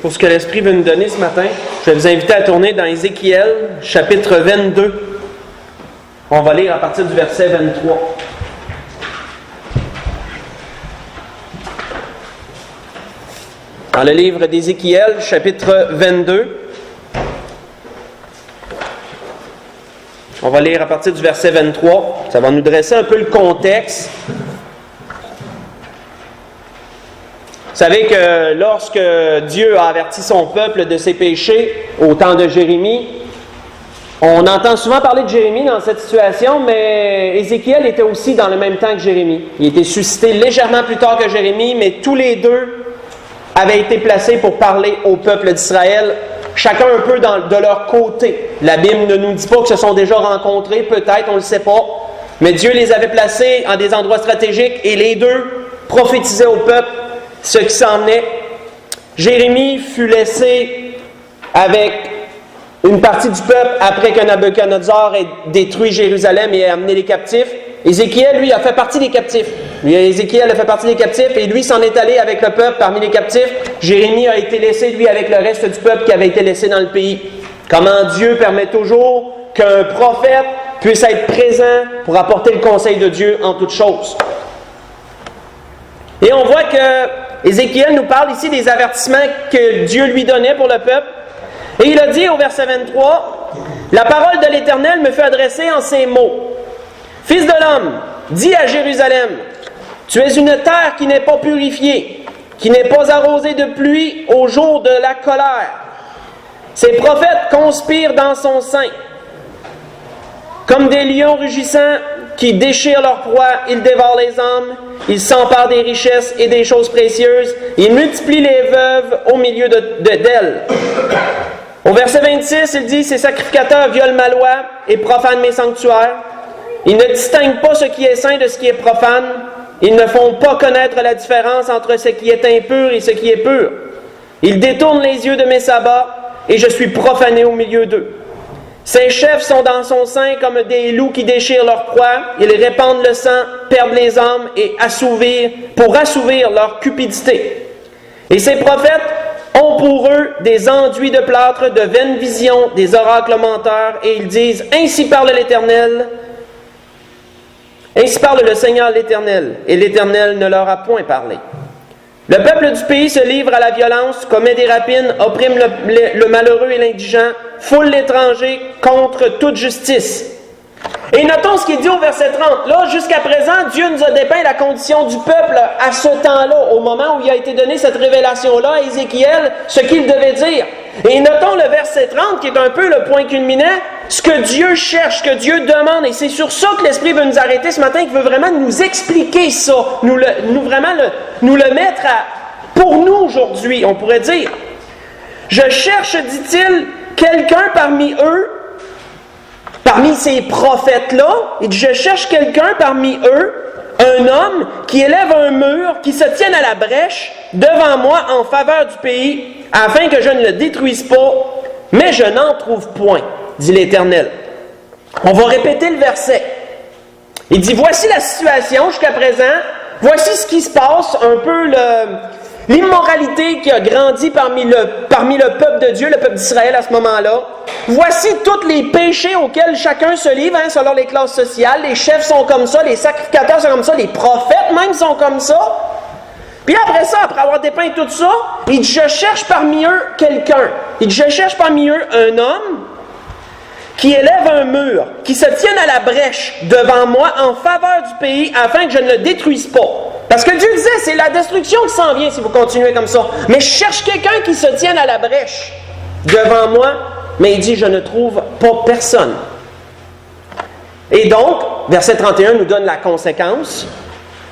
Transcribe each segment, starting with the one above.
pour ce que l'Esprit veut nous donner ce matin. Je vais vous inviter à tourner dans Ézéchiel, chapitre 22. On va lire à partir du verset 23. Dans le livre d'Ézéchiel, chapitre 22. On va lire à partir du verset 23. Ça va nous dresser un peu le contexte. Vous savez que lorsque Dieu a averti son peuple de ses péchés au temps de Jérémie, on entend souvent parler de Jérémie dans cette situation, mais Ézéchiel était aussi dans le même temps que Jérémie. Il était suscité légèrement plus tard que Jérémie, mais tous les deux avaient été placés pour parler au peuple d'Israël, chacun un peu de leur côté. La Bible ne nous dit pas que se sont déjà rencontrés, peut-être, on ne le sait pas, mais Dieu les avait placés en des endroits stratégiques et les deux prophétisaient au peuple ce qui s'en venait. Jérémie fut laissé avec une partie du peuple après que Nabuchodonosor ait détruit Jérusalem et ait amené les captifs. Ézéchiel, lui, a fait partie des captifs. Ézéchiel a fait partie des captifs et lui s'en est allé avec le peuple parmi les captifs. Jérémie a été laissé, lui, avec le reste du peuple qui avait été laissé dans le pays. Comment Dieu permet toujours qu'un prophète puisse être présent pour apporter le conseil de Dieu en toutes choses. Et on voit que Ézéchiel nous parle ici des avertissements que Dieu lui donnait pour le peuple. Et il a dit au verset 23, « La parole de l'Éternel me fut adressée en ces mots. Fils de l'homme, dis à Jérusalem, tu es une terre qui n'est pas purifiée, qui n'est pas arrosée de pluie au jour de la colère. Ses prophètes conspirent dans son sein. Comme des lions rugissants qui déchirent leur proie, ils dévorent les âmes, ils s'emparent des richesses et des choses précieuses, ils multiplient les veuves au milieu d'elles. » Au verset 26, il dit, « Ces sacrificateurs violent ma loi et profanent mes sanctuaires. Ils ne distinguent pas ce qui est saint de ce qui est profane. Ils ne font pas connaître la différence entre ce qui est impur et ce qui est pur. Ils détournent les yeux de mes sabbats et je suis profané au milieu d'eux. Ses chefs sont dans son sein comme des loups qui déchirent leur proie. Ils répandent le sang, perdent les âmes et pour assouvir leur cupidité. Et ces prophètes ont pour eux des enduits de plâtre, de vaines visions, des oracles menteurs, et ils disent, ainsi parle l'Éternel, ainsi parle le Seigneur l'Éternel, et l'Éternel ne leur a point parlé. Le peuple du pays se livre à la violence, commet des rapines, opprime le malheureux et l'indigent, foule l'étranger contre toute justice. » Et notons ce qu'il dit au verset 30. Là, jusqu'à présent, Dieu nous a dépeint la condition du peuple à ce temps-là, au moment où il a été donné cette révélation-là à Ézéchiel, ce qu'il devait dire. Et notons le verset 30, qui est un peu le point culminant, ce que Dieu cherche, ce que Dieu demande. Et c'est sur ça que l'Esprit veut nous arrêter ce matin, qu'il veut vraiment nous expliquer ça, nous le mettre pour nous aujourd'hui, on pourrait dire. Je cherche, dit-il, quelqu'un parmi eux, parmi ces prophètes-là, et je cherche quelqu'un parmi eux, un homme qui élève un mur, qui se tienne à la brèche devant moi en faveur du pays, afin que je ne le détruise pas, mais je n'en trouve point, dit l'Éternel. On va répéter le verset. Il dit, voici la situation jusqu'à présent, voici ce qui se passe, un peu l'immoralité qui a grandi parmi le peuple de Dieu, le peuple d'Israël à ce moment-là. Voici tous les péchés auxquels chacun se livre, selon les classes sociales. Les chefs sont comme ça, les sacrificateurs sont comme ça, les prophètes même sont comme ça. Puis après ça, après avoir dépeint tout ça, il dit, je cherche parmi eux quelqu'un. Il dit, je cherche parmi eux un homme qui élève un mur, qui se tienne à la brèche devant moi en faveur du pays, afin que je ne le détruise pas. Parce que Dieu disait, c'est la destruction qui s'en vient si vous continuez comme ça. Mais je cherche quelqu'un qui se tienne à la brèche devant moi, mais il dit, je ne trouve pas personne. Et donc, verset 31 nous donne la conséquence.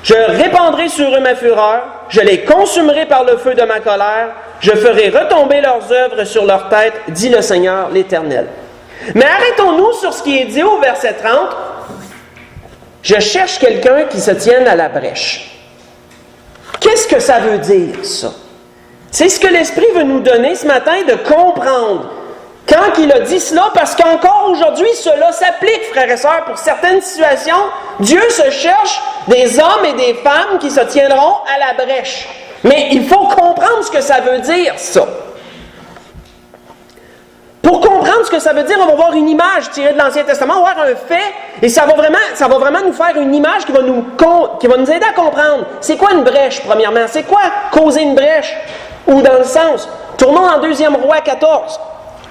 Je répandrai sur eux ma fureur, je les consumerai par le feu de ma colère, je ferai retomber leurs œuvres sur leur tête, dit le Seigneur l'Éternel. Mais arrêtons-nous sur ce qui est dit au verset 30. Je cherche quelqu'un qui se tienne à la brèche. Qu'est-ce que ça veut dire, ça? C'est ce que l'Esprit veut nous donner ce matin, de comprendre quand il a dit cela, parce qu'encore aujourd'hui, cela s'applique, frères et sœurs, pour certaines situations. Dieu se cherche des hommes et des femmes qui se tiendront à la brèche. Mais il faut comprendre ce que ça veut dire, ça. Pour comprendre ce que ça veut dire, on va voir une image tirée de l'Ancien Testament, on va voir un fait, et ça va vraiment nous faire une image qui va nous aider à comprendre. C'est quoi une brèche, premièrement? C'est quoi causer une brèche? Ou dans le sens, tournons en 2 Rois 14.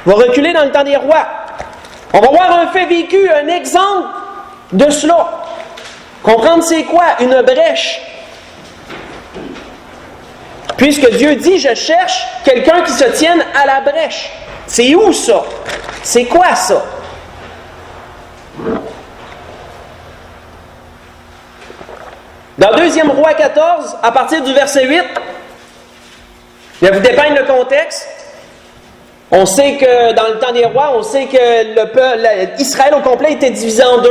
On va reculer dans le temps des rois. On va voir un fait vécu, un exemple de cela. Comprendre c'est quoi une brèche. Puisque Dieu dit, je cherche quelqu'un qui se tienne à la brèche. C'est où ça? C'est quoi ça? Dans 2 Rois 14, à partir du verset 8, je vais vous dépeindre le contexte. On sait que dans le temps des rois, on sait que Israël au complet était divisé en 2.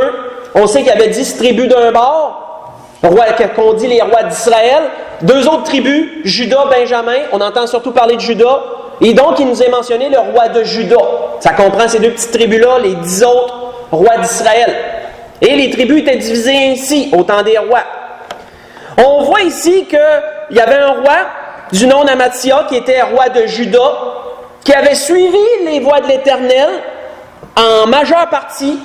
On sait qu'il y avait 10 tribus d'un bord, qu'on dit les rois d'Israël. 2 autres tribus, Juda, Benjamin. On entend surtout parler de Juda. Et donc, il nous est mentionné le roi de Juda. Ça comprend ces 2 petites tribus-là, les 10 autres rois d'Israël. Et les tribus étaient divisées ainsi, au temps des rois. On voit ici qu'il y avait un roi du nom d'Amathia, qui était roi de Juda, qui avait suivi les voies de l'Éternel en majeure partie.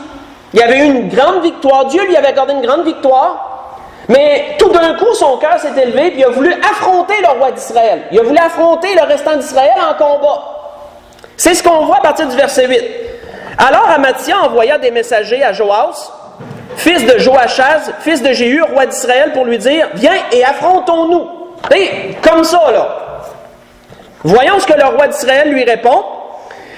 Il avait eu une grande victoire. Dieu lui avait accordé une grande victoire. Mais tout d'un coup, son cœur s'est élevé et il a voulu affronter le roi d'Israël. Il a voulu affronter le restant d'Israël en combat. C'est ce qu'on voit à partir du verset 8. Alors Amathia envoya des messagers à Joas, fils de Joachaz, fils de Jéhu, roi d'Israël, pour lui dire « Viens et affrontons-nous. » Et comme ça, là. Voyons ce que le roi d'Israël lui répond.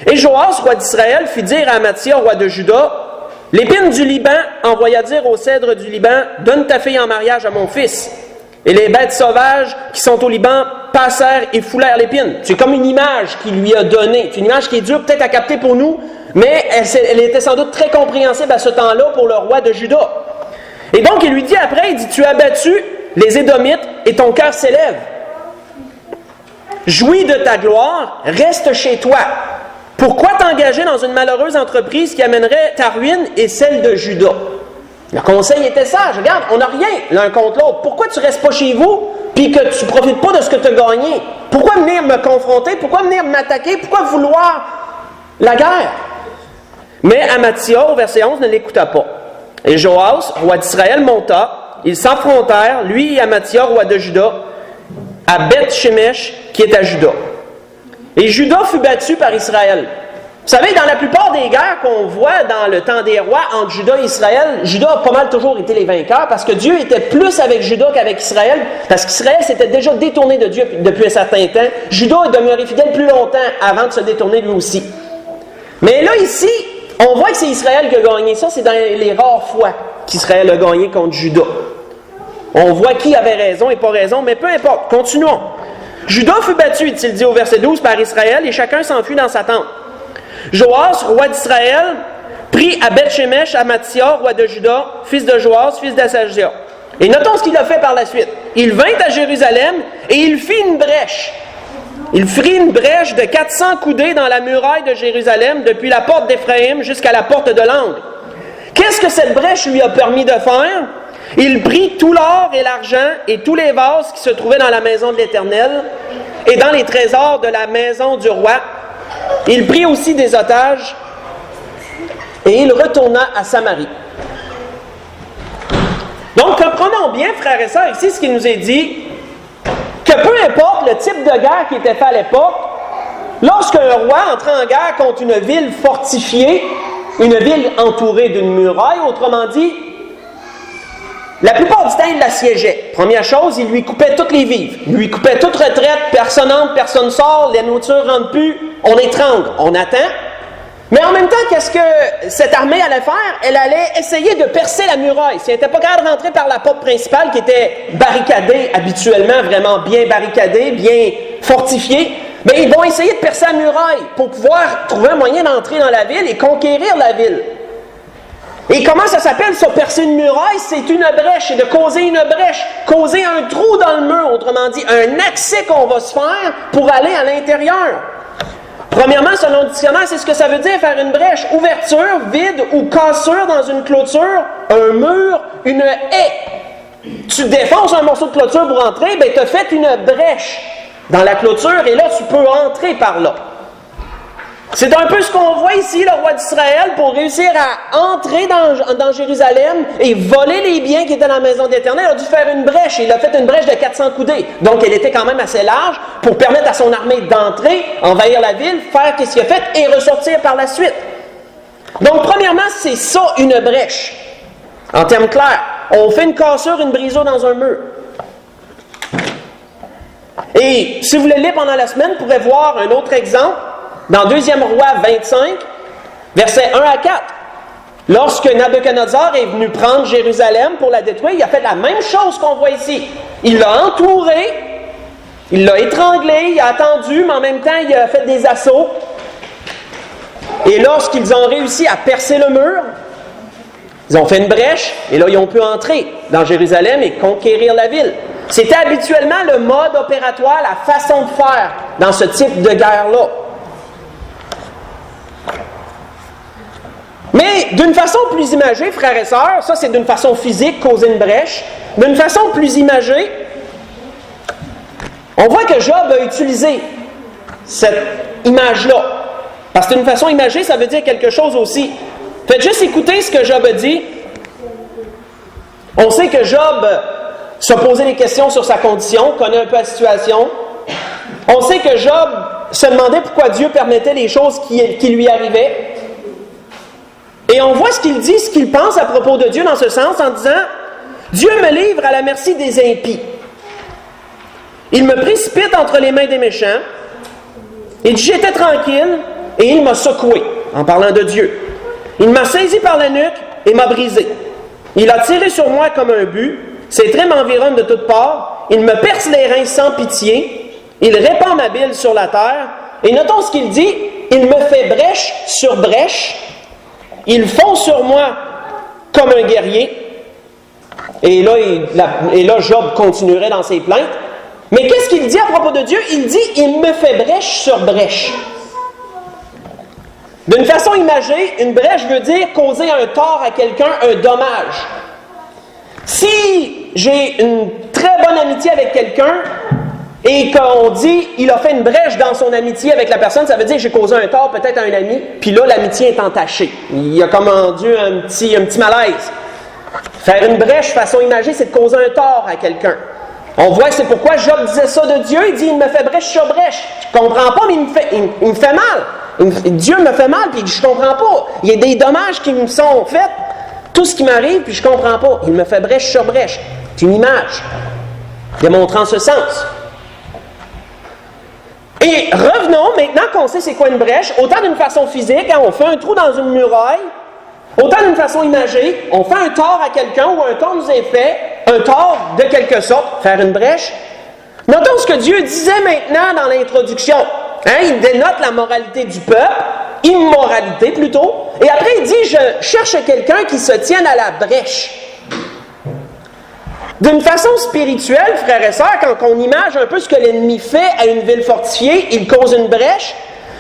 Et Joas, roi d'Israël, fit dire à Amathia, roi de Juda, « L'épine du Liban envoya dire au cèdre du Liban, « Donne ta fille en mariage à mon fils. » Et les bêtes sauvages qui sont au Liban passèrent et foulèrent l'épine. C'est comme une image qu'il lui a donnée. C'est une image qui est dure peut-être à capter pour nous, mais elle était sans doute très compréhensible à ce temps-là pour le roi de Juda. Et donc il lui dit après, il dit, « Tu as battu les Édomites et ton cœur s'élève. Jouis de ta gloire, reste chez toi. Pourquoi t'engager dans une malheureuse entreprise qui amènerait ta ruine et celle de Juda? » Le conseil était sage. Regarde, on n'a rien l'un contre l'autre. Pourquoi tu ne restes pas chez vous puis que tu ne profites pas de ce que tu as gagné? Pourquoi venir me confronter? Pourquoi venir m'attaquer? Pourquoi vouloir la guerre? Mais Amathia, au verset 11, ne l'écouta pas. Et Joas, roi d'Israël, monta. Ils s'affrontèrent, lui et Amathia, roi de Juda, à Beth-Shemesh, qui est à Juda. Et Juda fut battu par Israël. Vous savez, dans la plupart des guerres qu'on voit dans le temps des rois entre Juda et Israël, Juda a pas mal toujours été les vainqueurs parce que Dieu était plus avec Juda qu'avec Israël, parce qu'Israël s'était déjà détourné de Dieu depuis un certain temps. Juda est demeuré fidèle plus longtemps avant de se détourner lui aussi. Mais là, ici, on voit que c'est Israël qui a gagné. Ça, c'est dans les rares fois qu'Israël a gagné contre Juda. On voit qui avait raison et pas raison, mais peu importe. Continuons. Juda fut battu, est-il dit au verset 12, par Israël, et chacun s'enfuit dans sa tente. Joas, roi d'Israël, prit à Beth-Shemesh Amathia, roi de Juda, fils de Joas, fils d'Asahia. Et notons ce qu'il a fait par la suite. Il vint à Jérusalem et il fit une brèche. Il fit une brèche de 400 coudées dans la muraille de Jérusalem, depuis la porte d'Éphraïm jusqu'à la porte de l'angle. Qu'est-ce que cette brèche lui a permis de faire? Il prit tout l'or et l'argent et tous les vases qui se trouvaient dans la maison de l'Éternel et dans les trésors de la maison du roi. Il prit aussi des otages et il retourna à Samarie. Donc, comprenons bien, frères et sœurs, ici ce qui nous est dit, que peu importe le type de guerre qui était fait à l'époque, lorsqu'un roi entrait en guerre contre une ville fortifiée, une ville entourée d'une muraille, autrement dit, la plupart du temps, il l'assiégeait. Première chose, il lui coupait toutes les vivres. Il lui coupait toute retraite, personne entre, personne sort, la nourriture ne rentre plus, on étrangle, on attend. Mais en même temps, qu'est-ce que cette armée allait faire? Elle allait essayer de percer la muraille. Si elle n'était pas capable de rentrer par la porte principale qui était barricadée habituellement, vraiment bien barricadée, bien fortifiée, bien, ils vont essayer de percer la muraille pour pouvoir trouver un moyen d'entrer dans la ville et conquérir la ville. Et comment ça s'appelle, ça, percer une muraille? C'est une brèche, c'est de causer une brèche, causer un trou dans le mur, autrement dit, un accès qu'on va se faire pour aller à l'intérieur. Premièrement, selon le dictionnaire, c'est ce que ça veut dire, faire une brèche. Ouverture, vide ou cassure dans une clôture, un mur, une haie. Tu défonces un morceau de clôture pour entrer, bien, tu as fait une brèche dans la clôture et là, tu peux entrer par là. C'est un peu ce qu'on voit ici, le roi d'Israël, pour réussir à entrer dans Jérusalem et voler les biens qui étaient dans la maison d'Éternel, a dû faire une brèche. Il a fait une brèche de 400 coudées. Donc, elle était quand même assez large pour permettre à son armée d'entrer, envahir la ville, faire ce qu'il a fait et ressortir par la suite. Donc, premièrement, c'est ça une brèche. En termes clairs, on fait une cassure, une brisure dans un mur. Et si vous voulez lire pendant la semaine, vous pourrez voir un autre exemple dans 2 Roi 25, versets 1 à 4. Lorsque Nabuchodonosor est venu prendre Jérusalem pour la détruire, il a fait la même chose qu'on voit ici. Il l'a entouré, il l'a étranglé, il a attendu, mais en même temps, il a fait des assauts. Et lorsqu'ils ont réussi à percer le mur, ils ont fait une brèche, et là, ils ont pu entrer dans Jérusalem et conquérir la ville. C'était habituellement le mode opératoire, la façon de faire dans ce type de guerre-là. Mais d'une façon plus imagée, frères et sœurs, ça c'est d'une façon physique, causer une brèche. D'une façon plus imagée, on voit que Job a utilisé cette image-là. Parce que d'une façon imagée, ça veut dire quelque chose aussi. Faites juste écouter ce que Job a dit. On sait que Job se posait des questions sur sa condition, connaît un peu la situation. On sait que Job se demandait pourquoi Dieu permettait les choses qui lui arrivaient. Et on voit ce qu'il dit, ce qu'il pense à propos de Dieu dans ce sens, en disant « Dieu me livre à la merci des impies. Il me précipite entre les mains des méchants. Il dit « J'étais tranquille et il m'a secoué. » En parlant de Dieu. « Il m'a saisi par la nuque et m'a brisé. Il a tiré sur moi comme un but. Ses traits m'environnent de toutes parts. Il me perce les reins sans pitié. Il répand ma bile sur la terre. » Et notons ce qu'il dit « Il me fait brèche sur brèche. Il fond sur moi comme un guerrier. » Et là, Job continuerait dans ses plaintes. Mais qu'est-ce qu'il dit à propos de Dieu? Il dit « Il me fait brèche sur brèche. » D'une façon imagée, une brèche veut dire causer un tort à quelqu'un, un dommage. Si j'ai une très bonne amitié avec quelqu'un et qu'on dit il a fait une brèche dans son amitié avec la personne, ça veut dire que j'ai causé un tort peut-être à un ami, puis là l'amitié est entachée. Il a commandé un petit malaise. Faire une brèche façon imagée, c'est de causer un tort à quelqu'un. On voit que c'est pourquoi Job disait ça de Dieu. Il dit il me fait brèche sur brèche. Je ne comprends pas, mais il me fait mal. Dieu me fait mal, puis je ne comprends pas. Il y a des dommages qui me sont faits. Tout ce qui m'arrive, puis je ne comprends pas. Il me fait brèche sur brèche. C'est une image démontrant ce sens. Et revenons, maintenant qu'on sait c'est quoi une brèche, autant d'une façon physique, on fait un trou dans une muraille, autant d'une façon imagée, on fait un tort à quelqu'un ou un tort nous est fait, un tort de quelque sorte, faire une brèche. Notons ce que Dieu disait maintenant dans l'introduction. Il dénote la moralité du peuple, immoralité plutôt, et après il dit « Je cherche quelqu'un qui se tienne à la brèche ». D'une façon spirituelle, frères et sœurs, quand on imagine un peu ce que l'ennemi fait à une ville fortifiée, il cause une brèche.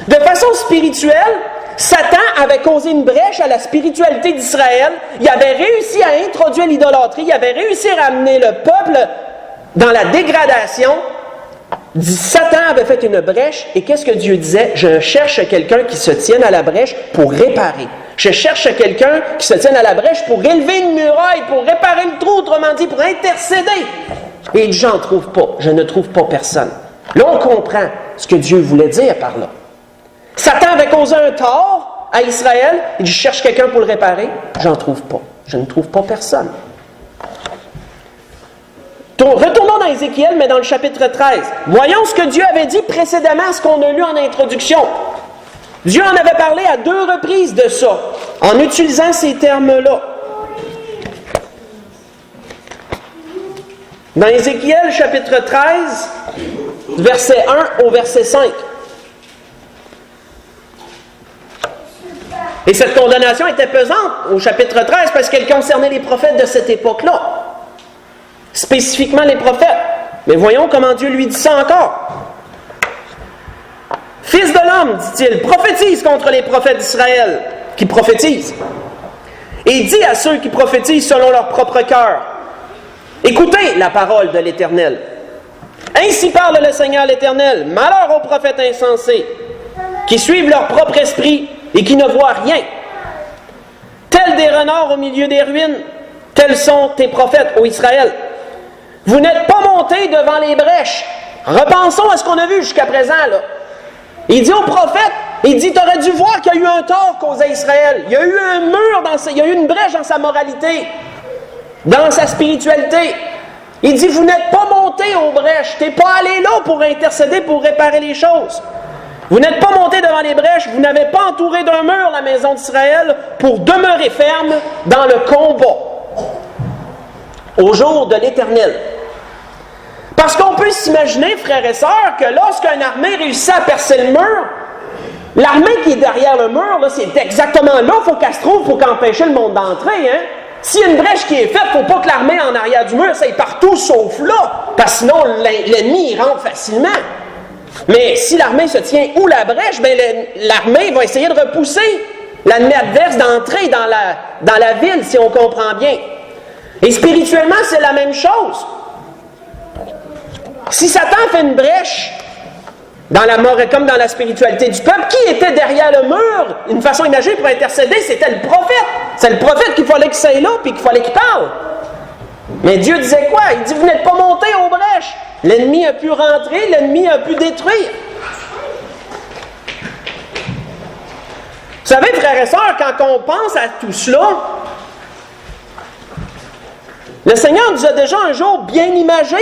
De façon spirituelle, Satan avait causé une brèche à la spiritualité d'Israël. Il avait réussi à introduire l'idolâtrie, il avait réussi à amener le peuple dans la dégradation. Satan avait fait une brèche, et qu'est-ce que Dieu disait? Je cherche quelqu'un qui se tienne à la brèche pour réparer. Je cherche quelqu'un qui se tienne à la brèche pour élever une muraille, pour réparer le trou, autrement dit, pour intercéder. Et il dit, j'en trouve pas, je ne trouve pas personne. Là, on comprend ce que Dieu voulait dire par là. Satan avait causé un tort à Israël, il dit, je cherche quelqu'un pour le réparer, j'en trouve pas. Je ne trouve pas personne. Retournons dans Ézéchiel, mais dans le chapitre 13. Voyons ce que Dieu avait dit précédemment à ce qu'on a lu en introduction. Dieu en avait parlé à 2 reprises de ça, en utilisant ces termes-là. Dans Ézéchiel, chapitre 13, verset 1 au verset 5. Et cette condamnation était pesante au chapitre 13 parce qu'elle concernait les prophètes de cette époque-là. Spécifiquement les prophètes. Mais voyons comment Dieu lui dit ça encore. « Fils de l'homme, dit-il, prophétise contre les prophètes d'Israël qui prophétisent. Et dis à ceux qui prophétisent selon leur propre cœur, écoutez la parole de l'Éternel. Ainsi parle le Seigneur l'Éternel, malheur aux prophètes insensés, qui suivent leur propre esprit et qui ne voient rien. Tels des renards au milieu des ruines, tels sont tes prophètes, ô Israël. Vous n'êtes pas montés devant les brèches. Repensons à ce qu'on a vu jusqu'à présent, là. Il dit au prophète, il dit, tu aurais dû voir qu'il y a eu un tort causé à Israël. Il y a eu un mur, il y a eu une brèche dans sa moralité, dans sa spiritualité. Il dit, vous n'êtes pas montés aux brèches. Tu n'es pas allé là pour intercéder, pour réparer les choses. Vous n'êtes pas montés devant les brèches. Vous n'avez pas entouré d'un mur la maison d'Israël pour demeurer ferme dans le combat au jour de l'Éternel. Parce qu'on peut s'imaginer, frères et sœurs, que lorsqu'une armée réussit à percer le mur, l'armée qui est derrière le mur, là, c'est exactement là, il faut qu'elle se trouve, il faut qu'empêcher le monde d'entrer. Hein? S'il y a une brèche qui est faite, il ne faut pas que l'armée en arrière du mur s'aille partout sauf là, parce que sinon l'ennemi rentre facilement. Mais si l'armée se tient où la brèche, bien, l'armée va essayer de repousser l'ennemi adverse d'entrer dans la ville, si on comprend bien. Et spirituellement, c'est la même chose. Si Satan fait une brèche dans la mort et comme dans la spiritualité du peuple, qui était derrière le mur, une façon imagée pour intercéder, c'était le prophète. C'est le prophète qu'il fallait qu'il soit là puis qu'il fallait qu'il parle. Mais Dieu disait quoi? Il dit, vous n'êtes pas montés aux brèches. L'ennemi a pu rentrer, l'ennemi a pu détruire. Vous savez, frères et sœurs, quand on pense à tout cela, le Seigneur nous a déjà un jour bien imagé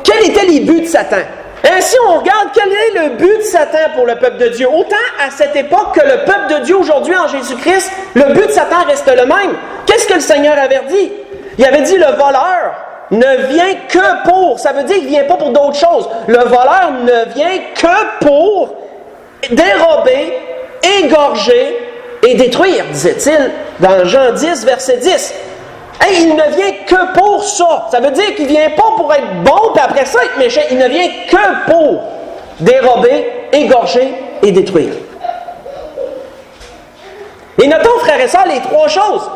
quels étaient les buts de Satan. Ainsi, on regarde quel est le but de Satan pour le peuple de Dieu. Autant à cette époque que le peuple de Dieu aujourd'hui en Jésus-Christ, le but de Satan reste le même. Qu'est-ce que le Seigneur avait dit? Il avait dit, le voleur ne vient que pour, ça veut dire qu'il ne vient pas pour d'autres choses. Le voleur ne vient que pour dérober, égorger et détruire, disait-il dans Jean 10, verset 10. Hey, il ne vient que pour ça. Ça veut dire qu'il ne vient pas pour être bon, puis après ça être méchant. Il ne vient que pour dérober, égorger et détruire. Et notons, frères et sœurs, les trois choses.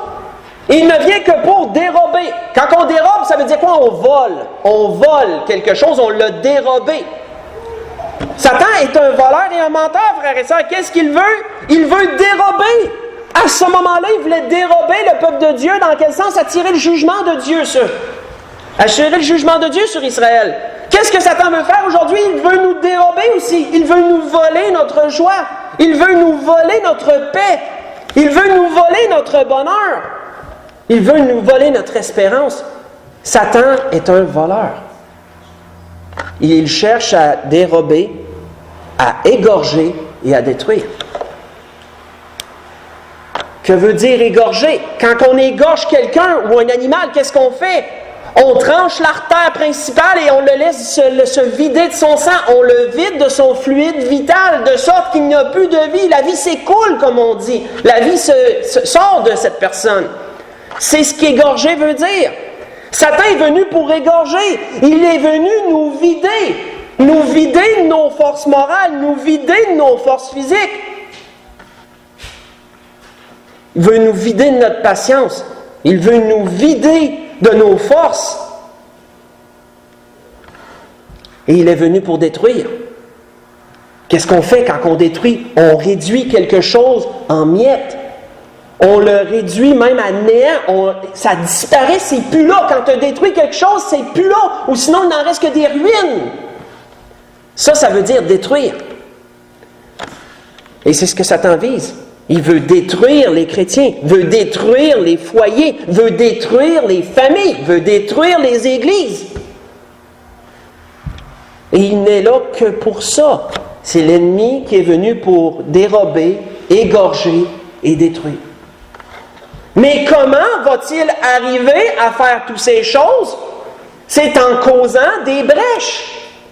Il ne vient que pour dérober. Quand on dérobe, ça veut dire quoi? On vole. On vole quelque chose, on l'a dérobé. Satan est un voleur et un menteur, frères et sœurs. Qu'est-ce qu'il veut? Il veut dérober. À ce moment-là, il voulait dérober le peuple de Dieu. Dans quel sens? Attirer le jugement de Dieu sur. Attirer le jugement de Dieu sur Israël. Qu'est-ce que Satan veut faire aujourd'hui? Il veut nous dérober aussi. Il veut nous voler notre joie. Il veut nous voler notre paix. Il veut nous voler notre bonheur. Il veut nous voler notre espérance. Satan est un voleur. Il cherche à dérober, à égorger et à détruire. Que veut dire égorger? Quand on égorge quelqu'un ou un animal, qu'est-ce qu'on fait? On tranche l'artère principale et on le laisse se vider de son sang. On le vide de son fluide vital, de sorte qu'il n'y a plus de vie. La vie s'écoule, comme on dit. La vie sort de cette personne. C'est ce qu'égorger veut dire. Satan est venu pour égorger. Il est venu nous vider. Nous vider de nos forces morales, nous vider de nos forces physiques. Il veut nous vider de notre patience. Il veut nous vider de nos forces. Et il est venu pour détruire. Qu'est-ce qu'on fait quand on détruit? On réduit quelque chose en miettes. On le réduit même à néant. Ça disparaît, c'est plus là. Quand tu détruis quelque chose, c'est plus là. Ou sinon, il n'en reste que des ruines. Ça veut dire détruire. Et c'est ce que Satan vise. Il veut détruire les chrétiens, veut détruire les foyers, veut détruire les familles, veut détruire les églises. Et il n'est là que pour ça. C'est l'ennemi qui est venu pour dérober, égorger et détruire. Mais comment va-t-il arriver à faire toutes ces choses? C'est en causant des brèches.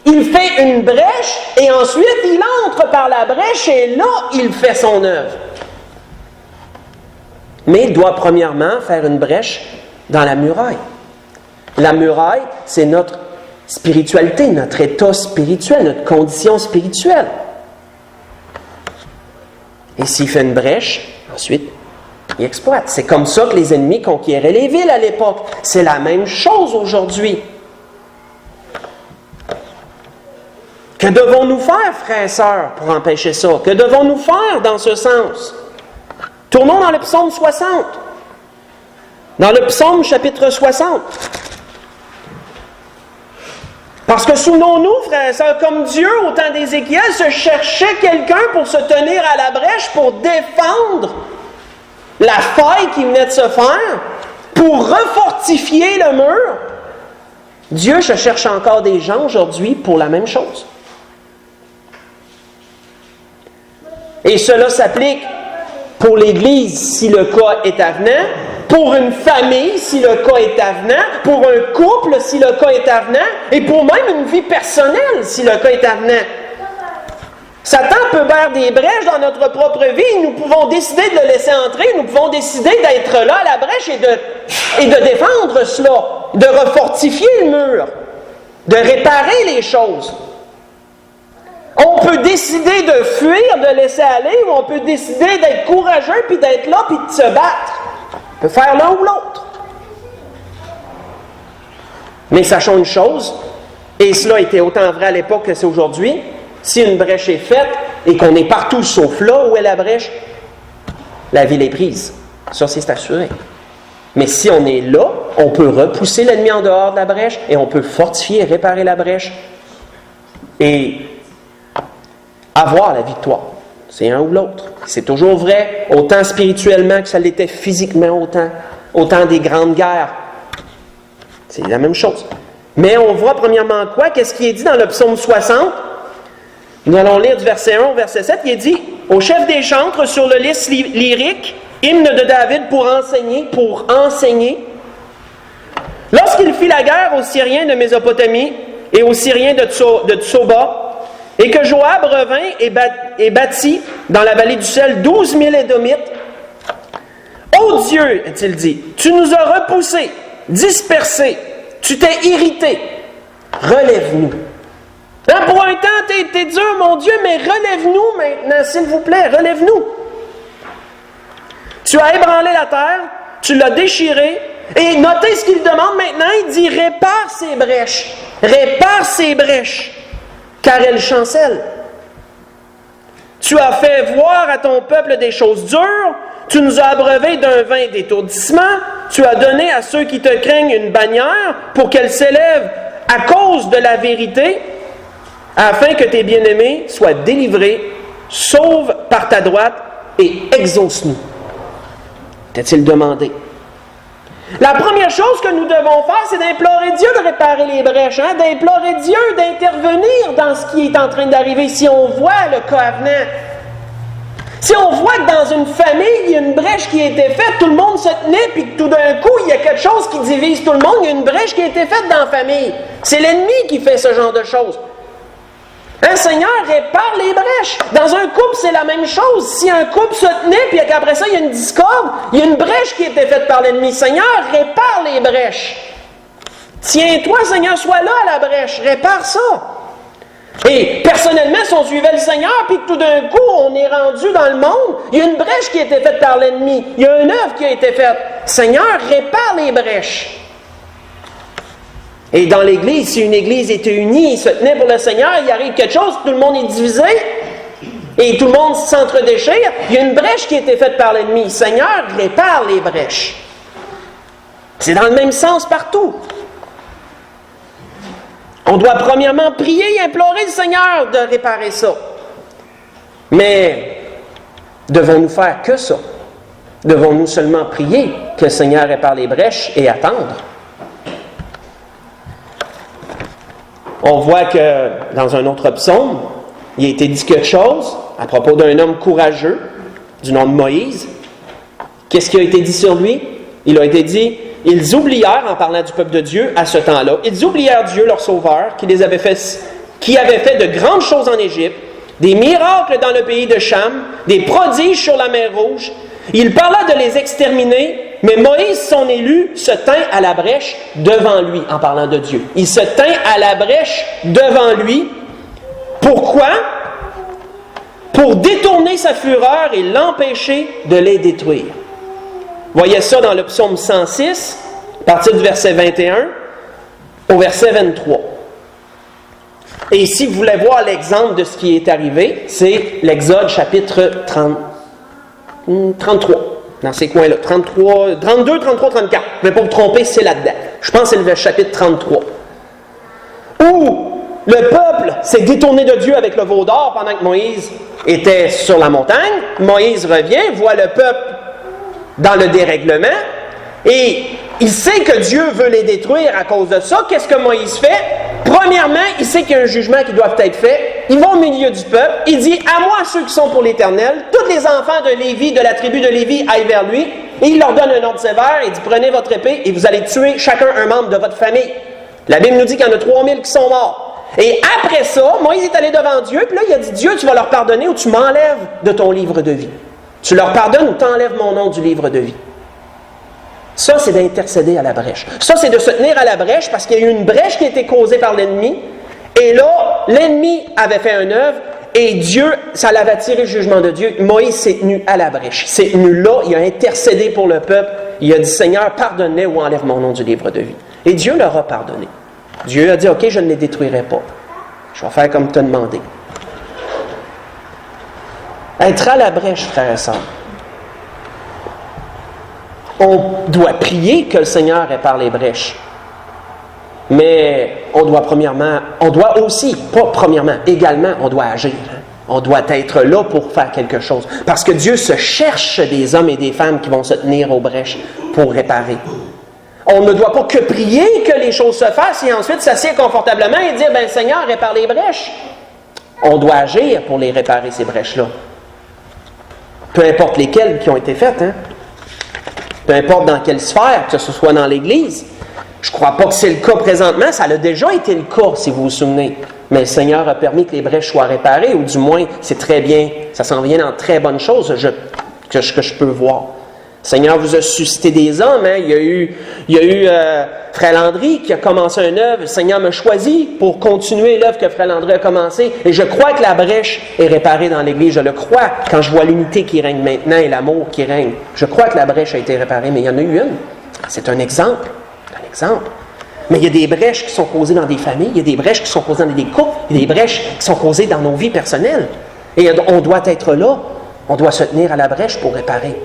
Il fait une brèche et ensuite il entre par la brèche et là, il fait son œuvre. Mais il doit premièrement faire une brèche dans la muraille. La muraille, c'est notre spiritualité, notre état spirituel, notre condition spirituelle. Et s'il fait une brèche, ensuite, il exploite. C'est comme ça que les ennemis conquéraient les villes à l'époque. C'est la même chose aujourd'hui. Que devons-nous faire, frères et sœurs, pour empêcher ça? Que devons-nous faire dans ce sens? Tournons dans le psaume 60. Dans le psaume chapitre 60. Parce que souvenons-nous, frères et sœurs, comme Dieu, au temps d'Ézéchiel, se cherchait quelqu'un pour se tenir à la brèche, pour défendre la faille qui venait de se faire, pour refortifier le mur. Dieu se cherche encore des gens aujourd'hui pour la même chose. Et cela s'applique pour l'Église si le cas est avenant, pour une famille si le cas est avenant, pour un couple si le cas est avenant, et pour même une vie personnelle si le cas est avenant. Satan peut faire des brèches dans notre propre vie, nous pouvons décider de le laisser entrer, nous pouvons décider d'être là à la brèche et de défendre cela, de refortifier le mur, de réparer les choses. On peut décider de fuir, de laisser aller, ou on peut décider d'être courageux, puis d'être là, puis de se battre. On peut faire l'un ou l'autre. Mais sachons une chose, et cela était autant vrai à l'époque que c'est aujourd'hui, si une brèche est faite et qu'on est partout sauf là où est la brèche, la ville est prise. Ça, c'est assuré. Mais si on est là, on peut repousser l'ennemi en dehors de la brèche et on peut fortifier et réparer la brèche et avoir la victoire. C'est un ou l'autre. C'est toujours vrai, autant spirituellement que ça l'était physiquement autant des grandes guerres. C'est la même chose. Mais on voit premièrement quoi? Qu'est-ce qui est dit dans le psaume 60? Nous allons lire du verset 1 au verset 7. Il est dit, au chef des chantres sur le lys lyrique, hymne de David pour enseigner. Lorsqu'il fit la guerre aux Syriens de Mésopotamie et aux Syriens de Tsoba, et que Joab revint et bâtit dans la vallée du sel 12 000 Édomites. Ô Dieu, a-t-il dit, tu nous as repoussés, dispersés, tu t'es irrité. Relève-nous. Pour un temps, t'es dur, mon Dieu, mais relève-nous maintenant, s'il vous plaît, relève-nous. Tu as ébranlé la terre, tu l'as déchirée, et notez ce qu'il demande maintenant, il dit, répare ces brèches, car elles chancellent. Tu as fait voir à ton peuple des choses dures, tu nous as abreuvés d'un vin d'étourdissement, tu as donné à ceux qui te craignent une bannière pour qu'elle s'élève à cause de la vérité, afin que tes bien-aimés soient délivrés, sauve par ta droite et exauce-nous. T'a-t-il demandé? La première chose que nous devons faire, c'est d'implorer Dieu de réparer les brèches, d'implorer Dieu d'intervenir dans ce qui est en train d'arriver. Si on voit le cas avenant, si on voit que dans une famille, il y a une brèche qui a été faite, tout le monde se tenait, puis que tout d'un coup, il y a quelque chose qui divise tout le monde, il y a une brèche qui a été faite dans la famille. C'est l'ennemi qui fait ce genre de choses. Seigneur, répare les brèches. Dans un couple, c'est la même chose. Si un couple se tenait, puis qu'après ça, il y a une discorde, il y a une brèche qui a été faite par l'ennemi. Seigneur, répare les brèches. Tiens-toi, Seigneur, sois là à la brèche. Répare ça. Et personnellement, si on suivait le Seigneur, puis que tout d'un coup, on est rendu dans le monde, il y a une brèche qui a été faite par l'ennemi. Il y a une œuvre qui a été faite. Seigneur, répare les brèches. Et dans l'Église, si une Église était unie et se tenait pour le Seigneur, il arrive quelque chose, tout le monde est divisé, et tout le monde s'entre-déchire, il y a une brèche qui a été faite par l'ennemi. Seigneur, répare les brèches. C'est dans le même sens partout. On doit premièrement prier et implorer le Seigneur de réparer ça. Mais devons-nous faire que ça? Devons-nous seulement prier que le Seigneur répare les brèches et attendre? On voit que dans un autre psaume, il a été dit quelque chose à propos d'un homme courageux, du nom de Moïse. Qu'est-ce qui a été dit sur lui? Il a été dit, ils oublièrent, en parlant du peuple de Dieu à ce temps-là, ils oublièrent Dieu, leur sauveur, qui avait fait de grandes choses en Égypte, des miracles dans le pays de Cham, des prodiges sur la mer Rouge. Il parla de les exterminer, mais Moïse, son élu, se tint à la brèche devant lui, en parlant de Dieu. Il se tint à la brèche devant lui. Pourquoi? Pour détourner sa fureur et l'empêcher de les détruire. Voyez ça dans le psaume 106, à partir du verset 21 au verset 23. Et si vous voulez voir l'exemple de ce qui est arrivé, c'est l'Exode chapitre 33. Dans ces coins-là. 32, 33, 34. Je ne vais pas vous tromper, c'est là-dedans. Je pense que c'est le chapitre 33. Où le peuple s'est détourné de Dieu avec le veau d'or pendant que Moïse était sur la montagne. Moïse revient, voit le peuple dans le dérèglement. Et il sait que Dieu veut les détruire à cause de ça. Qu'est-ce que Moïse fait? Premièrement, il sait qu'il y a un jugement qui doit être fait. Il va au milieu du peuple. Il dit, à moi ceux qui sont pour l'Éternel, tous les enfants de Lévi, de la tribu de Lévi, aillent vers lui. Et il leur donne un ordre sévère. Il dit, prenez votre épée et vous allez tuer chacun un membre de votre famille. La Bible nous dit qu'il y en a 3000 qui sont morts. Et après ça, Moïse est allé devant Dieu. Puis là, il a dit, Dieu, tu vas leur pardonner ou tu m'enlèves de ton livre de vie. Tu leur pardonnes ou tu enlèves mon nom du livre de vie. Ça, c'est d'intercéder à la brèche. Ça, c'est de se tenir à la brèche parce qu'il y a eu une brèche qui a été causée par l'ennemi. Et là, l'ennemi avait fait une œuvre et Dieu, ça l'avait tiré le jugement de Dieu. Moïse s'est tenu à la brèche. Il s'est tenu là, il a intercédé pour le peuple. Il a dit, Seigneur, pardonne-les ou enlève mon nom du livre de vie. Et Dieu leur a pardonné. Dieu a dit, OK, je ne les détruirai pas. Je vais faire comme tu as demandé. Être à la brèche, frères et sœurs. On doit prier que le Seigneur répare les brèches. Mais on doit également, on doit agir. On doit être là pour faire quelque chose. Parce que Dieu se cherche des hommes et des femmes qui vont se tenir aux brèches pour réparer. On ne doit pas que prier que les choses se fassent et ensuite s'asseoir confortablement et dire, ben Seigneur, répare les brèches. On doit agir pour les réparer, ces brèches-là. Peu importe lesquelles qui ont été faites, hein? Peu importe dans quelle sphère, que ce soit dans l'Église. Je ne crois pas que c'est le cas présentement, ça a déjà été le cas, si vous vous souvenez. Mais le Seigneur a permis que les brèches soient réparées, ou du moins, c'est très bien, ça s'en vient dans très bonnes choses que je peux voir. Le Seigneur vous a suscité des hommes, hein? Il y a eu Frère Landry qui a commencé une œuvre, le Seigneur m'a choisi pour continuer l'œuvre que Frère Landry a commencée, et je crois que la brèche est réparée dans l'Église, je le crois, quand je vois l'unité qui règne maintenant et l'amour qui règne. Je crois que la brèche a été réparée, mais il y en a eu une. C'est un exemple. Mais il y a des brèches qui sont causées dans des familles, il y a des brèches qui sont causées dans des couples, il y a des brèches qui sont causées dans nos vies personnelles. Et on doit être là, on doit se tenir à la brèche pour réparer.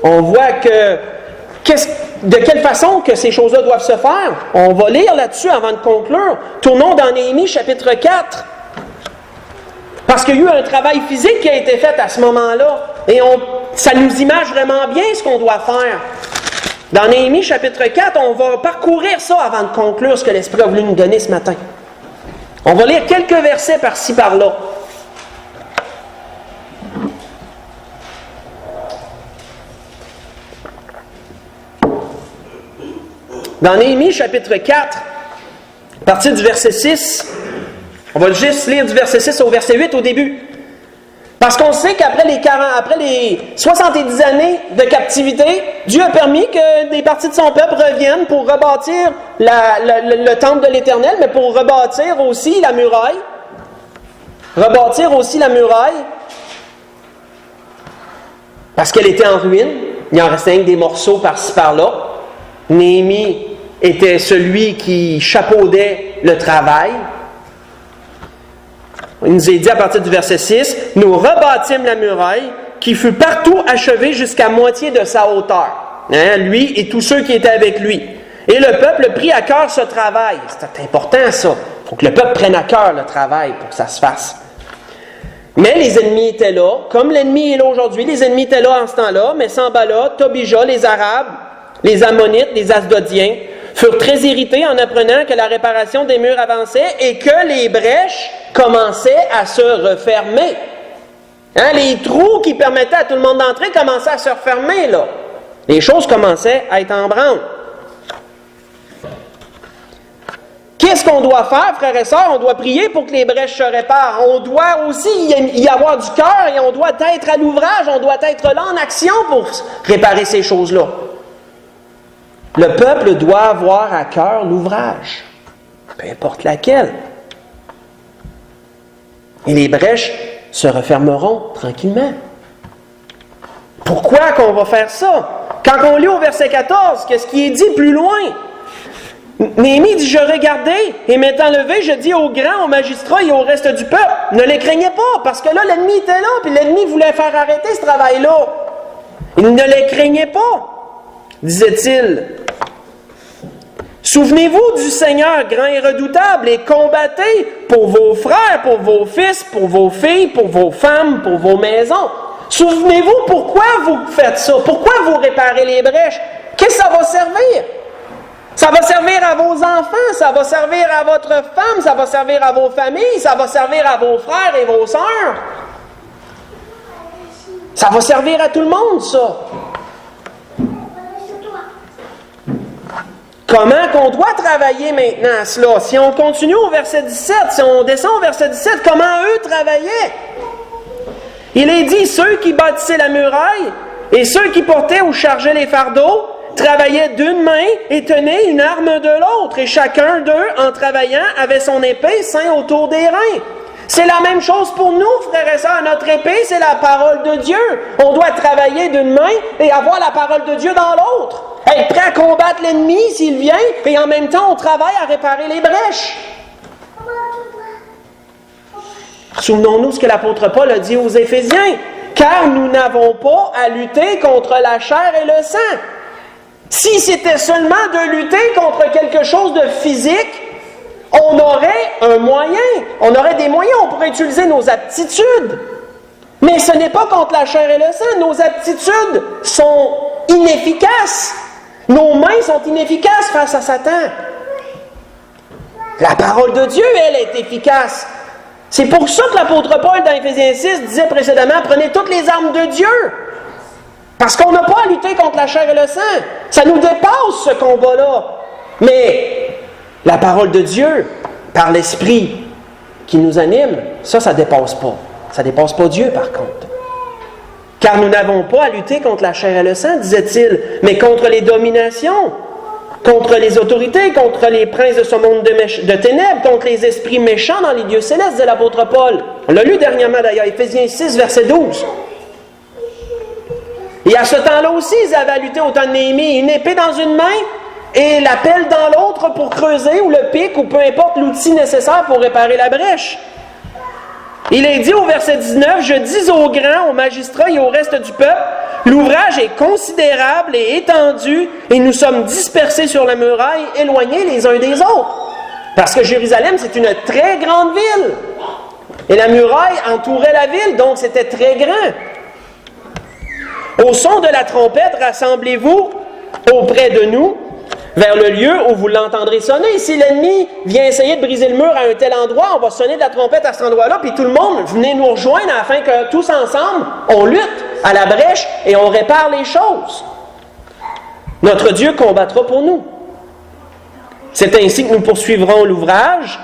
On voit de quelle façon que ces choses-là doivent se faire. On va lire là-dessus avant de conclure. Tournons dans Néhémie chapitre 4. Parce qu'il y a eu un travail physique qui a été fait à ce moment-là. Et ça nous image vraiment bien ce qu'on doit faire. Dans Néhémie chapitre 4, on va parcourir ça avant de conclure ce que l'Esprit a voulu nous donner ce matin. On va lire quelques versets par-ci, par-là. Dans Néhémie chapitre 4, à partir du verset 6, on va juste lire du verset 6 au verset 8 au début. Parce qu'on sait qu'après les 70 années de captivité, Dieu a permis que des parties de son peuple reviennent pour rebâtir le temple de l'Éternel, mais pour rebâtir aussi la muraille. Parce qu'elle était en ruine. Il en restait des morceaux par-ci par-là. Néhémie était celui qui chapeaudait le travail. Il nous est dit à partir du verset 6, « Nous rebâtîmes la muraille qui fut partout achevée jusqu'à moitié de sa hauteur. » Lui et tous ceux qui étaient avec lui. Et le peuple prit à cœur ce travail. C'est important ça. Il faut que le peuple prenne à cœur le travail pour que ça se fasse. Mais les ennemis étaient là, comme l'ennemi est là aujourd'hui. Les ennemis étaient là en ce temps-là, mais Sanballat, Tobija, les Arabes, les Ammonites, les Asdodiens, furent très irrités en apprenant que la réparation des murs avançait et que les brèches commençaient à se refermer. Les trous qui permettaient à tout le monde d'entrer commençaient à se refermer, là. Les choses commençaient à être en branle. Qu'est-ce qu'on doit faire, frères et sœurs? On doit prier pour que les brèches se réparent. On doit aussi y avoir du cœur et on doit être à l'ouvrage, on doit être là en action pour réparer ces choses-là. Le peuple doit avoir à cœur l'ouvrage, peu importe laquelle. Et les brèches se refermeront tranquillement. Pourquoi qu'on va faire ça? Quand on lit au verset 14, qu'est-ce qui est dit plus loin? Néhémie dit, je regardais, et m'étant levé, je dis aux grands, aux magistrats et au reste du peuple, ne les craignez pas, parce que là, l'ennemi était là, puis l'ennemi voulait faire arrêter ce travail-là. Il ne les craignait pas, disait-il. Souvenez-vous du Seigneur grand et redoutable, et combattez pour vos frères, pour vos fils, pour vos filles, pour vos femmes, pour vos maisons. Souvenez-vous pourquoi vous faites ça, pourquoi vous réparez les brèches. Qu'est-ce que ça va servir? Ça va servir à vos enfants, ça va servir à votre femme, ça va servir à vos familles, ça va servir à vos frères et vos sœurs. Ça va servir à tout le monde, ça. Comment qu'on doit travailler maintenant à cela? Si on continue au verset 17, si on descend au verset 17, comment eux travaillaient? Il est dit, ceux qui bâtissaient la muraille et ceux qui portaient ou chargeaient les fardeaux travaillaient d'une main et tenaient une arme de l'autre, et chacun d'eux, en travaillant, avait son épée ceinte autour des reins. C'est la même chose pour nous, frères et sœurs. Notre épée, c'est la parole de Dieu. On doit travailler d'une main et avoir la parole de Dieu dans l'autre. Être prêt à combattre l'ennemi s'il vient, et en même temps, on travaille à réparer les brèches. Souvenons-nous ce que l'apôtre Paul a dit aux Éphésiens. Car nous n'avons pas à lutter contre la chair et le sang. Si c'était seulement de lutter contre quelque chose de physique, on aurait un moyen, on aurait des moyens, on pourrait utiliser nos aptitudes. Mais ce n'est pas contre la chair et le sang. Nos aptitudes sont inefficaces. Nos mains sont inefficaces face à Satan. La parole de Dieu, elle, est efficace. C'est pour ça que l'apôtre Paul, dans Éphésiens 6, disait précédemment, prenez toutes les armes de Dieu. Parce qu'on n'a pas à lutter contre la chair et le sang. Ça nous dépasse, ce combat-là. Mais la parole de Dieu, par l'Esprit qui nous anime, ça ne dépasse pas. Ça ne dépasse pas Dieu, par contre. Car nous n'avons pas à lutter contre la chair et le sang, disait-il, mais contre les dominations, contre les autorités, contre les princes de ce monde de ténèbres, contre les esprits méchants dans les lieux célestes, disait l'apôtre Paul. On l'a lu dernièrement d'ailleurs, Éphésiens 6, verset 12. Et à ce temps-là aussi, ils avaient à lutter au temps de Néhémie, une épée dans une main et la pelle dans l'autre pour creuser, ou le pic, ou peu importe l'outil nécessaire pour réparer la brèche. Il est dit au verset 19, « Je dis aux grands, aux magistrats et au reste du peuple, l'ouvrage est considérable et étendu, et nous sommes dispersés sur la muraille, éloignés les uns des autres. » Parce que Jérusalem, c'est une très grande ville. Et la muraille entourait la ville, donc c'était très grand. Au son de la trompette, rassemblez-vous auprès de nous, vers le lieu où vous l'entendrez sonner. Si l'ennemi vient essayer de briser le mur à un tel endroit, on va sonner de la trompette à cet endroit-là, puis tout le monde, venez nous rejoindre afin que tous ensemble, on lutte à la brèche et on répare les choses. Notre Dieu combattra pour nous. C'est ainsi que nous poursuivrons l'ouvrage.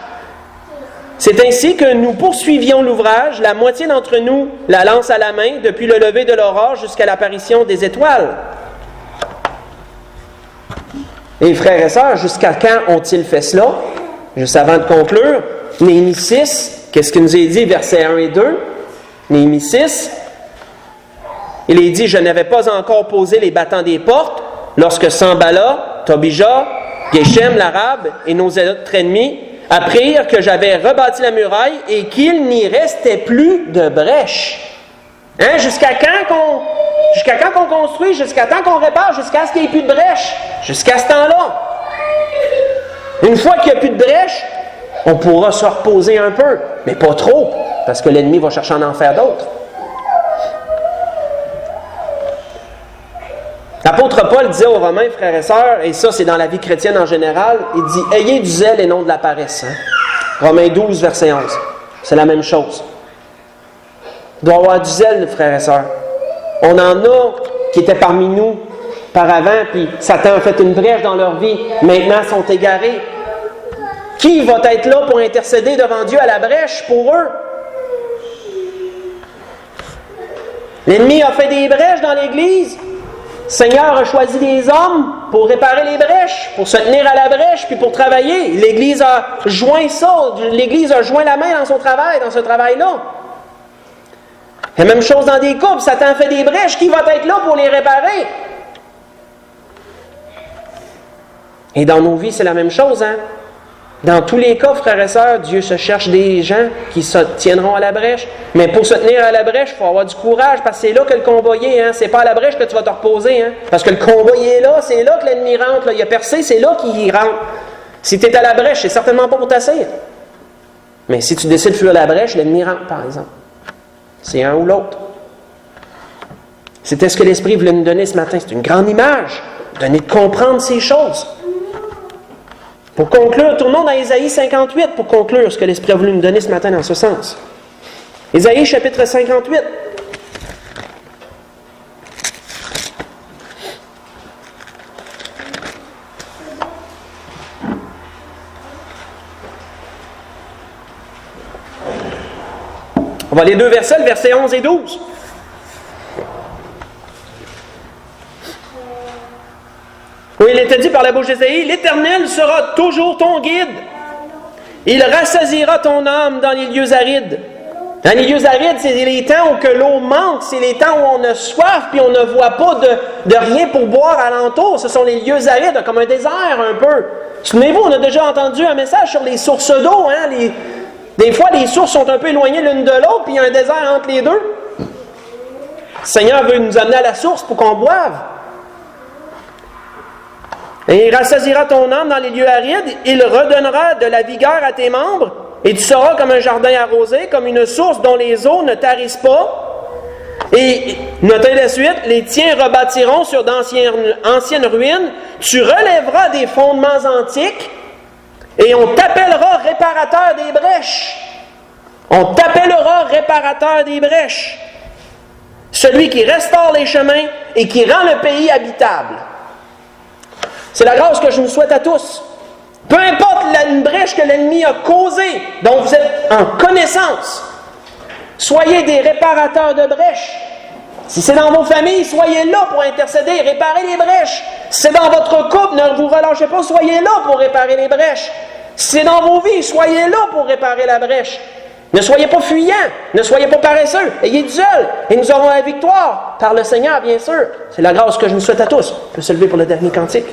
C'est ainsi que nous poursuivions l'ouvrage, la moitié d'entre nous la lance à la main, depuis le lever de l'aurore jusqu'à l'apparition des étoiles. Et frères et sœurs, jusqu'à quand ont-ils fait cela? Juste avant de conclure, Néhémie 6, qu'est-ce qu'il nous est dit, versets 1 et 2? Néhémie 6, il est dit, « Je n'avais pas encore posé les battants des portes, lorsque Sanballat, Tobija, Geshem, l'Arabe et nos autres ennemis apprirent que j'avais rebâti la muraille et qu'il n'y restait plus de brèche. » Hein? Jusqu'à quand qu'on construit, jusqu'à temps qu'on répare, jusqu'à ce qu'il n'y ait plus de brèche, jusqu'à ce temps-là. Une fois qu'il n'y a plus de brèche, on pourra se reposer un peu, mais pas trop, parce que l'ennemi va chercher à en faire d'autres. L'apôtre Paul disait aux Romains, frères et sœurs, et ça c'est dans la vie chrétienne en général, il dit « Ayez du zèle et non de la paresse. » Romains 12, verset 11. C'est la même chose. Il doit y avoir du zèle, frères et sœurs. On en a qui étaient parmi nous par avant, puis Satan a fait une brèche dans leur vie. Maintenant, ils sont égarés. Qui va être là pour intercéder devant Dieu à la brèche pour eux? L'ennemi a fait des brèches dans l'Église. Le Seigneur a choisi des hommes pour réparer les brèches, pour se tenir à la brèche, puis pour travailler. L'Église a joint ça. L'Église a joint la main dans son travail, dans ce travail-là. La même chose dans des couples. Satan fait des brèches. Qui va être là pour les réparer? Et dans nos vies, c'est la même chose, hein? Dans tous les cas, frères et sœurs, Dieu se cherche des gens qui se tiendront à la brèche. Mais pour se tenir à la brèche, il faut avoir du courage, parce que c'est là que le combat y est. Hein? C'est pas à la brèche que tu vas te reposer. Hein? Parce que le combat y est là, c'est là que l'ennemi rentre. Là. Il a percé, c'est là qu'il y rentre. Si tu es à la brèche, c'est certainement pas pour t'asseoir. Mais si tu décides de fuir la brèche, l'ennemi rentre, par exemple. C'est un ou l'autre. C'était ce que l'Esprit voulait nous donner ce matin. C'est une grande image. Donner de comprendre ces choses. Pour conclure, tournons dans Ésaïe 58 pour conclure ce que l'Esprit a voulu nous donner ce matin dans ce sens. Ésaïe chapitre 58. On va les deux versets, le verset 11 et 12. Oui, il était dit par la bouche d'Ésaïe, « L'Éternel sera toujours ton guide. Il rassasiera ton âme dans les lieux arides. » Dans les lieux arides, c'est les temps où que l'eau manque, c'est les temps où on a soif puis on ne voit pas de rien pour boire alentour. Ce sont les lieux arides, comme un désert un peu. Souvenez-vous, on a déjà entendu un message sur les sources d'eau. Hein? Des fois, les sources sont un peu éloignées l'une de l'autre, puis il y a un désert entre les deux. Le Seigneur veut nous amener à la source pour qu'on boive. Et il rassasiera ton âme dans les lieux arides, il redonnera de la vigueur à tes membres, et tu seras comme un jardin arrosé, comme une source dont les eaux ne tarissent pas. Et notez la suite, les tiens rebâtiront sur d'anciennes ruines, tu relèveras des fondements antiques, et on t'appellera réparateur des brèches. On t'appellera réparateur des brèches. Celui qui restaure les chemins et qui rend le pays habitable. C'est la grâce que je nous souhaite à tous. Peu importe une brèche que l'ennemi a causée, dont vous êtes en connaissance, soyez des réparateurs de brèches. Si c'est dans vos familles, soyez là pour intercéder, réparer les brèches. Si c'est dans votre couple, ne vous relâchez pas, soyez là pour réparer les brèches. Si c'est dans vos vies, soyez là pour réparer la brèche. Ne soyez pas fuyants, ne soyez pas paresseux, ayez du zèle, et nous aurons la victoire par le Seigneur, bien sûr. C'est la grâce que je nous souhaite à tous. On peut se lever pour le dernier cantique.